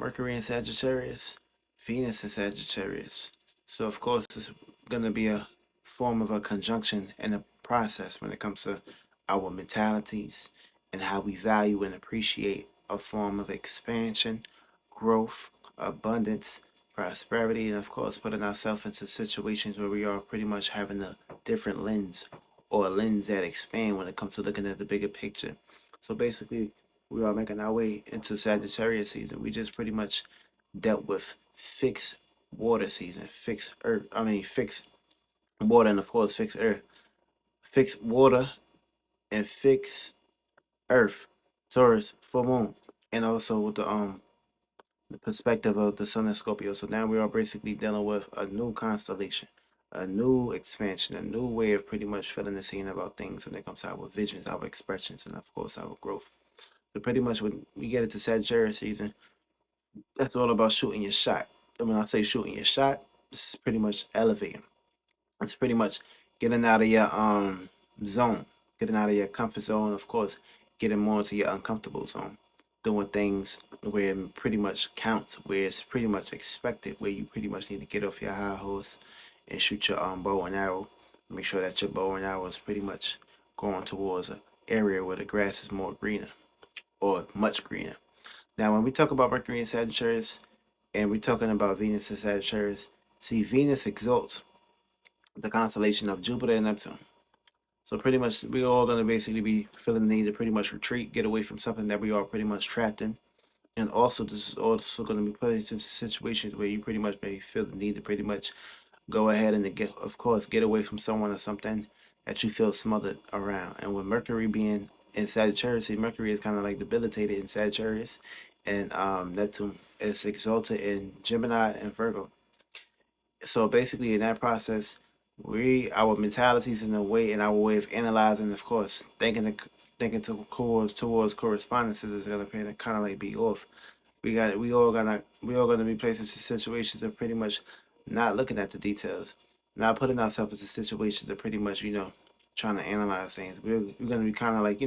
Mercury in Sagittarius, Venus in Sagittarius. So of course it's going to be a form of a conjunction and a process when it comes to our mentalities and how we value and appreciate a form of expansion, growth, abundance, prosperity, and of course putting ourselves into situations where we are pretty much having a different lens or a lens that expand when it comes to looking at the bigger picture. So basically we are making our way into Sagittarius season. We just pretty much dealt with fixed water season, fixed earth. I mean, fixed water, and of course, fixed earth, fixed water, and fixed earth, Taurus, full moon, and also with the perspective of the sun and Scorpio. So now we are basically dealing with a new constellation, a new expansion, a new way of pretty much filling the scene about things when it comes to our visions, our expressions, and of course our growth. So pretty much when we get into Sagittarius season, that's all about shooting your shot. And when I say shooting your shot, this is pretty much elevating. It's pretty much getting out of your zone, getting out of your comfort zone, of course, getting more into your uncomfortable zone, doing things where it pretty much counts, where it's pretty much expected, where you pretty much need to get off your high horse and shoot your bow and arrow. Make sure that your bow and arrow is pretty much going towards an area where the grass is more greener or much greener. Now, when we talk about Mercury and Sagittarius, and we're talking about Venus and Sagittarius, see, Venus exalts the constellation of Jupiter and Neptune. So pretty much, we're all going to basically be feeling the need to pretty much retreat, get away from something that we are pretty much trapped in. And also, this is also going to be placed into situations where you pretty much may feel the need to pretty much go ahead and, get, of course, get away from someone or something that you feel smothered around. And with Mercury being in Sagittarius, see, Mercury is kind of like debilitated in Sagittarius, and Neptune is exalted in Gemini and Virgo. So basically, in that process, our mentalities in a way and our way of analyzing, of course, thinking towards correspondences is gonna kind of like be off. We all gonna be placed in situations of pretty much not looking at the details, not putting ourselves into situations of pretty much trying to analyze things. We're gonna be kind of like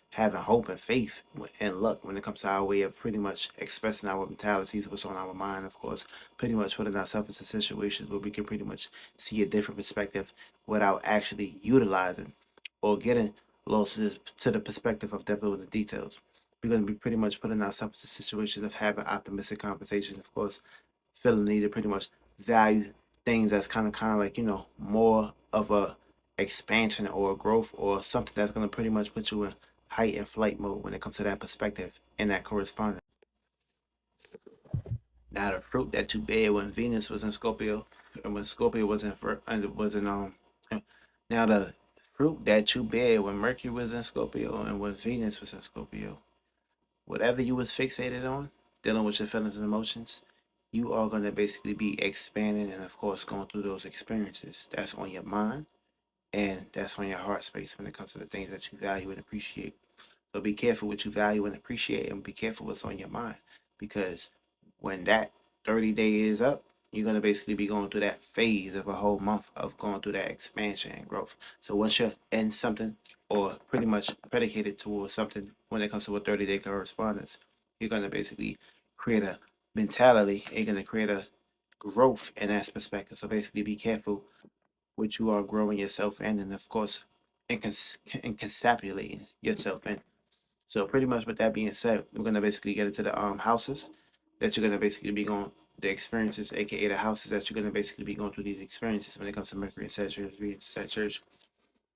having hope and faith and luck when it comes to our way of pretty much expressing our mentalities, what's on our mind, of course, pretty much putting ourselves into situations where we can pretty much see a different perspective without actually utilizing or getting lost to the perspective of devil in the details. We're going to be pretty much putting ourselves in situations of having optimistic conversations, of course, feeling the need to pretty much value things that's kind of like more of a expansion or a growth or something that's going to pretty much put you in height and flight mode when it comes to that perspective and that correspondence. Now the fruit that you bear when Venus was in Scorpio and when Scorpio was in and it was in now the fruit that you bear when Mercury was in Scorpio and when Venus was in Scorpio, whatever you was fixated on, dealing with your feelings and emotions, you are going to basically be expanding and of course going through those experiences. That's on your mind and that's on your heart space when it comes to the things that you value and appreciate. So be careful what you value and appreciate, and be careful what's on your mind, because when that 30 day is up, you're gonna basically be going through that phase of a whole month of going through that expansion and growth. So once you're in something or pretty much predicated towards something when it comes to a 30 day correspondence, you're gonna basically create a mentality and you're gonna create a growth in that perspective. So basically be careful what you are growing yourself in and of course encapsulating yourself in. So pretty much with that being said, we're gonna basically get into the houses that you're gonna basically be going the experiences, aka the houses that you're gonna basically be going through these experiences when it comes to Mercury and Sagittarius, Venus, Sagittarius.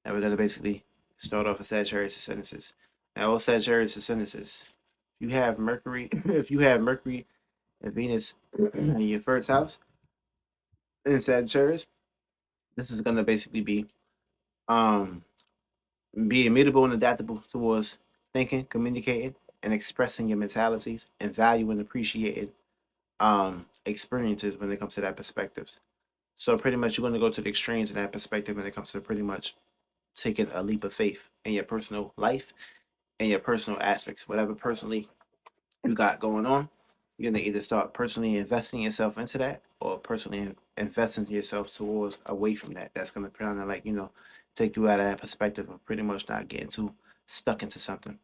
And we're gonna basically start off with Sagittarius ascendances. Now all Sagittarius ascendances, you have Mercury, if you have Mercury and Venus in your first house in Sagittarius, this is gonna basically um be immutable and adaptable towards thinking, communicating, and expressing your mentalities and value and appreciating experiences when it comes to that perspectives. So pretty much you're going to go to the extremes in that perspective when it comes to pretty much taking a leap of faith in your personal life and your personal aspects, whatever personally you got going on. You're gonna either start personally investing yourself into that or personally investing yourself towards away from that. That's gonna kind of like take you out of that perspective of pretty much not getting too stuck into something.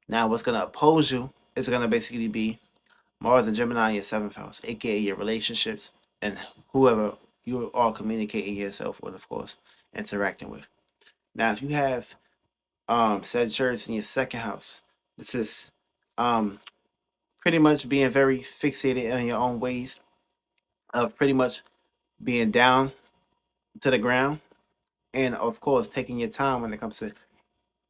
Now, what's gonna oppose you is gonna basically be Mars and Gemini in your seventh house, aka your relationships and whoever you are communicating yourself with, of course, interacting with. Now, if you have Sagittarius in your second house, this is um pretty much being very fixated on your own ways of pretty much being down to the ground, and of course taking your time when it comes to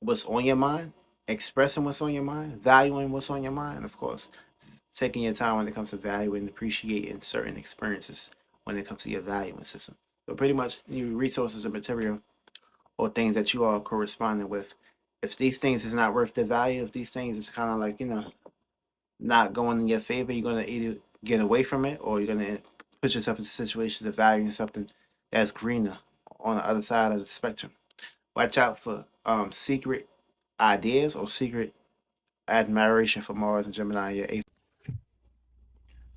what's on your mind, expressing what's on your mind, valuing what's on your mind, and of course taking your time when it comes to valuing and appreciating certain experiences when it comes to your valuing system. So pretty much your resources and material or things that you are corresponding with. If these things is not worth the value, if these things is kind of like, not going in your favor, you're gonna either get away from it or you're gonna put yourself in situations of valuing something that's greener on the other side of the spectrum. Watch out for secret ideas or secret admiration for Mars and Gemini in your eighth.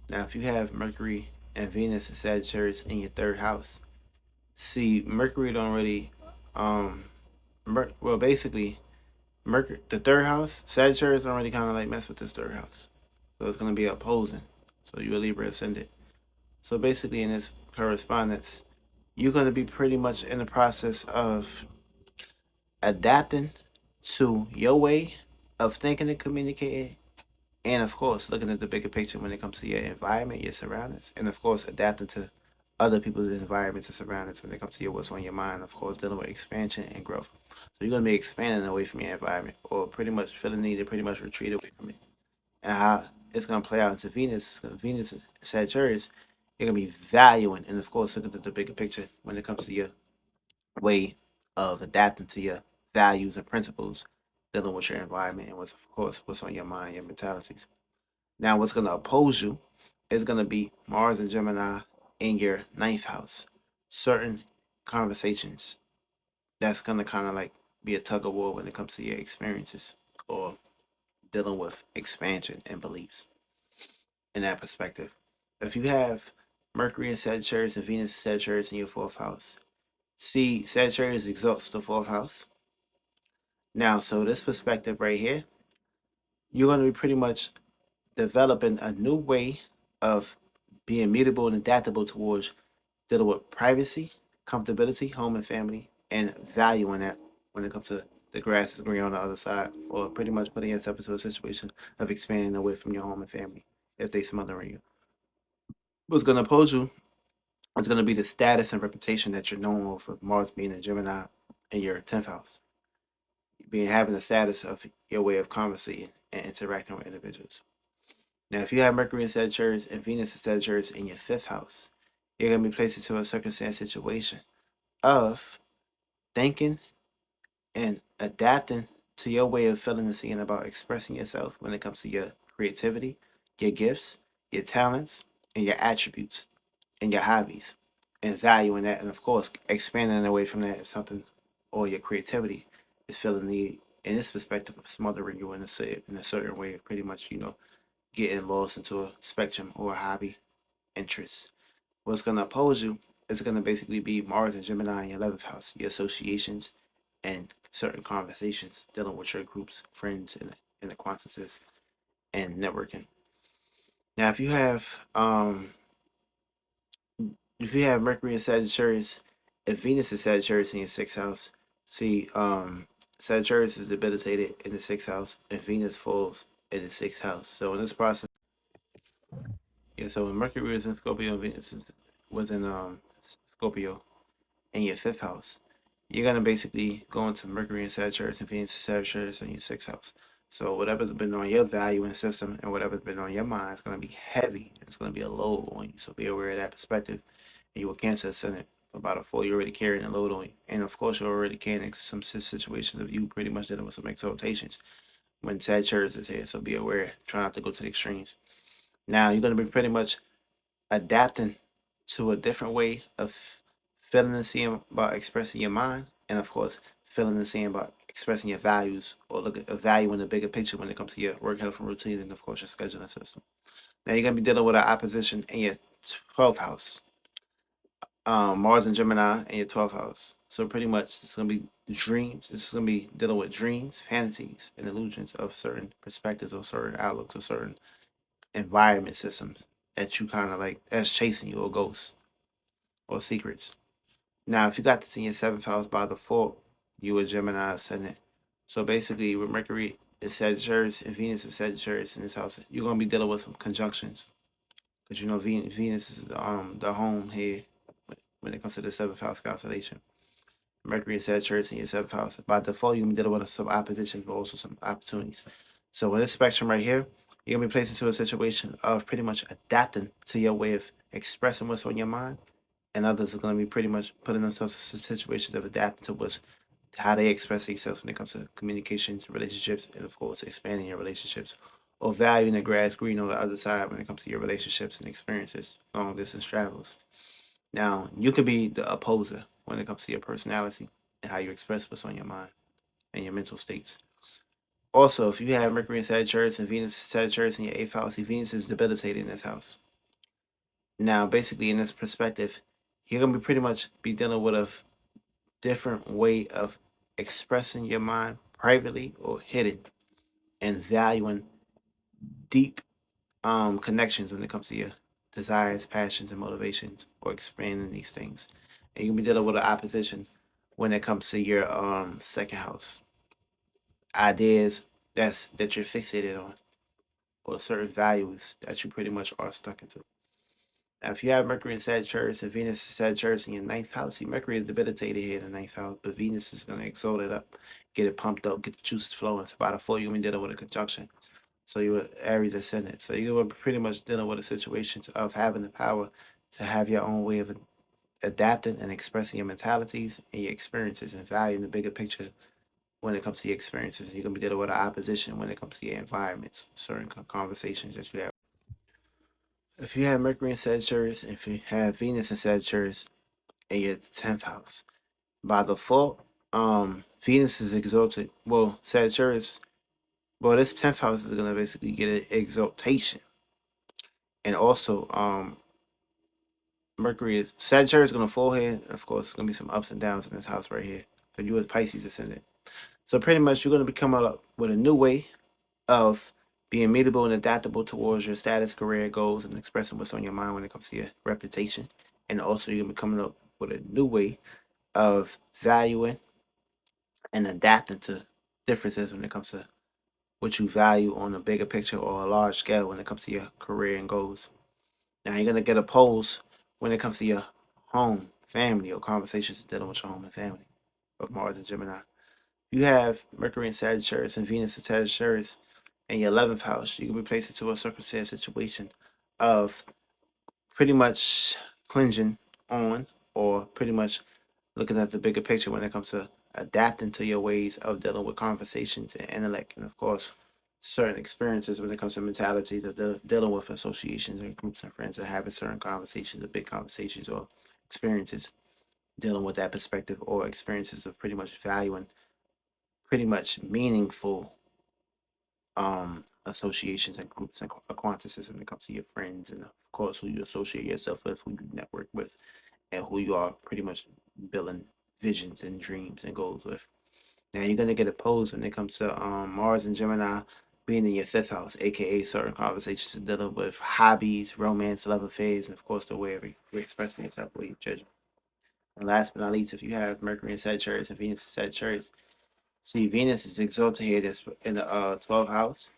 Now, if you have Mercury and Venus and Sagittarius in your third house, see Mercury don't really, um, well, basically Mercury, the third house, Sagittarius don't really kind of like mess with this third house, so it's gonna be opposing. So you're a Libra ascendant. So basically, in this correspondence, you're gonna be pretty much in the process of adapting to your way of thinking and communicating, and of course, looking at the bigger picture when it comes to your environment, your surroundings, and of course, adapting to other people's environments and surroundings when it comes to your what's on your mind. Of course, dealing with expansion and growth. So you're gonna be expanding away from your environment, or pretty much feeling the need to pretty much retreat away from it. And how it's gonna play out into Venus, Venus and Sagittarius, you're gonna be valuing, and of course, looking at the bigger picture when it comes to your way of adapting to your values and principles, dealing with your environment, and what's of course what's on your mind, your mentalities. Now, what's going to oppose you is going to be Mars and Gemini in your ninth house. Certain conversations that's going to kind of like be a tug of war when it comes to your experiences or dealing with expansion and beliefs in that perspective. If you have Mercury and Sagittarius and Venus and Sagittarius in your fourth house, see, Sagittarius exalts the fourth house. Now, so this perspective right here, you're going to be pretty much developing a new way of being mutable and adaptable towards dealing with privacy, comfortability, home and family, and valuing that when it comes to the grass is green on the other side, or pretty much putting yourself into a situation of expanding away from your home and family if they smothering you. What's going to oppose you is going to be the status and reputation that you're known for Mars being a Gemini in your 10th house, being having the status of your way of conversating and interacting with individuals. Now, if you have Mercury in Sagittarius and Venus in Sagittarius in your fifth house, you're going to be placed into a circumstance situation of thinking and adapting to your way of feeling and seeing about expressing yourself when it comes to your creativity, your gifts, your talents, and your attributes and your hobbies, and valuing that, and of course, expanding away from that if something or your creativity is feeling the in this perspective of smothering you in a certain way of pretty much getting lost into a spectrum or a hobby interest. What's going to oppose you is going to basically be Mars and Gemini in your 11th house, your associations and certain conversations dealing with your groups, friends, and acquaintances and networking. Now, if you have Mercury in Sagittarius, if Venus is Sagittarius in your sixth house, see, Sagittarius is debilitated in the sixth house, and Venus falls in the sixth house. So in this process, yeah, so when Mercury was in Scorpio and was in Scorpio in your fifth house, you're gonna basically go into Mercury and Sagittarius and Venus and Sagittarius in your sixth house. So whatever's been on your valuing system and whatever's been on your mind is gonna be heavy. It's gonna be a load on you. So be aware of that perspective. And you will Cancer ascendant for about a full. You're already carrying a load on you, and of course you're already carrying some situations of you pretty much dealing with some exaltations when Sagittarius is here. So be aware. Try not to go to the extremes. Now you're gonna be pretty much adapting to a different way of feeling and seeing about expressing your mind, and of course, feeling and seeing about expressing your values or look at valuing the bigger picture when it comes to your work, health, and routine, and of course, your scheduling system. Now, you're going to be dealing with an opposition in your 12th house, Mars and Gemini in your 12th house. So, pretty much, it's going to be dreams. It's going to be dealing with dreams, fantasies, and illusions of certain perspectives or certain outlooks or certain environment systems that you kind of like that's chasing you, or ghosts or secrets. Now, if you got this in your seventh house by default, you a Gemini ascendant. So basically, with Mercury is Sagittarius and Venus is Sagittarius in this house, you're gonna be dealing with some conjunctions. Because you know Venus is the home here when it comes to the seventh house constellation. Mercury and Sagittarius in your seventh house. By default, you're gonna be dealing with some oppositions, but also some opportunities. So with this spectrum right here, you're gonna be placed into a situation of pretty much adapting to your way of expressing what's on your mind, and others are going to be pretty much putting themselves in situations of adapting to what's how they express themselves when it comes to communications, relationships, and of course expanding your relationships, or valuing the grass green on the other side when it comes to your relationships and experiences, long distance travels. Now, you could be the opposer when it comes to your personality and how you express what's on your mind and your mental states. Also, if you have Mercury in Sagittarius and Venus Sagittarius in your eighth house, see, Venus is debilitated in this house. Now, basically, in this perspective, you're gonna be pretty much be dealing with a different way of expressing your mind privately or hidden, and valuing deep connections when it comes to your desires, passions, and motivations, or expanding these things. And you can be dealing with an opposition when it comes to your second house. Ideas that you're fixated on, or certain values that you pretty much are stuck into. Now, if you have Mercury in Sagittarius and Venus in Sagittarius in your ninth house, see, Mercury is debilitated here in the ninth house, but Venus is going to exalt it up, get it pumped up, get the juices flowing. So by the full, you're going to be dealing with a conjunction. So you were Aries ascendant. So you were pretty much dealing with a situation of having the power to have your own way of adapting and expressing your mentalities and your experiences, and valuing the bigger picture when it comes to your experiences. You're going to be dealing with an opposition when it comes to your environments, certain conversations that you have. If you have Mercury in Sagittarius, if you have Venus in Sagittarius in your 10th house, by default, Venus is exalted. Well, Sagittarius, well, this 10th house is gonna basically get an exaltation. And also, Mercury is Sagittarius is gonna fall here. Of course, it's gonna be some ups and downs in this house right here. For you as Pisces ascendant. So pretty much you're gonna be coming up with a new way of being meetable and adaptable towards your status, career goals, and expressing what's on your mind when it comes to your reputation. And also, you're gonna be coming up with a new way of valuing and adapting to differences when it comes to what you value on a bigger picture or a large scale when it comes to your career and goals. Now, you're gonna get opposed when it comes to your home, family, or conversations dealing with your home and family of Mars and Gemini. You have Mercury in Sagittarius and Venus in Sagittarius in your 11th house. You can be placed into a circumstance situation of pretty much clinging on, or pretty much looking at the bigger picture when it comes to adapting to your ways of dealing with conversations and intellect, and of course, certain experiences when it comes to mentalities of dealing with associations and groups and friends, and having certain conversations, or big conversations, or experiences dealing with that perspective, or experiences of pretty much valuing pretty much meaningful associations and groups and acquaintances when it comes to your friends, and of course who you associate yourself with, who you network with, and who you are pretty much building visions and dreams and goals with. Now, you're gonna get opposed when it comes to Mars and Gemini being in your fifth house, aka certain conversations dealing with hobbies, romance, love affairs, and of course the way you're expressing yourself, the way you judge. And last but not least, if you have Mercury in Sagittarius and Venus in Sagittarius, see, Venus is exalted here this in the 12th house,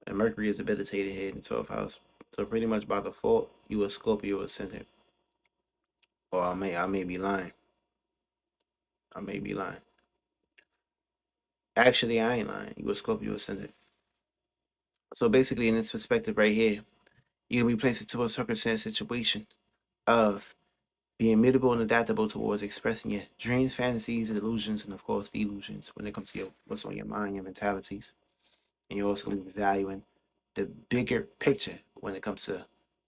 and Mercury is debilitated here in the 12th house. So pretty much by default, you a Scorpio ascendant. Or I may be lying. I may be lying. Actually, I ain't lying. You a Scorpio ascendant. So basically, in this perspective right here, you can be placed into a circumstance situation of being mutable and adaptable towards expressing your dreams, fantasies, illusions, and of course delusions when it comes to what's on your mind, your mentalities. And you're also going to be valuing the bigger picture when it comes to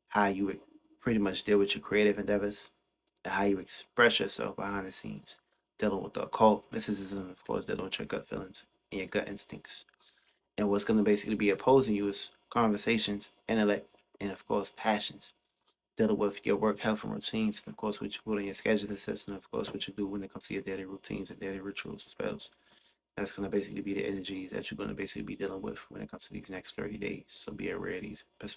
how you pretty much deal with your creative endeavors, and how you express yourself behind the scenes, dealing with the occult, mysticism, of course, dealing with your gut feelings and your gut instincts. And what's going to basically be opposing you is conversations, intellect, and of course, passions, dealing with your work, health, and routines, and of course, what you put in your scheduling system, and of course, what you do when it comes to your daily routines and daily rituals and spells. That's going to basically be the energies that you're going to basically be dealing with when it comes to these next 30 days. So be aware of these perspectives.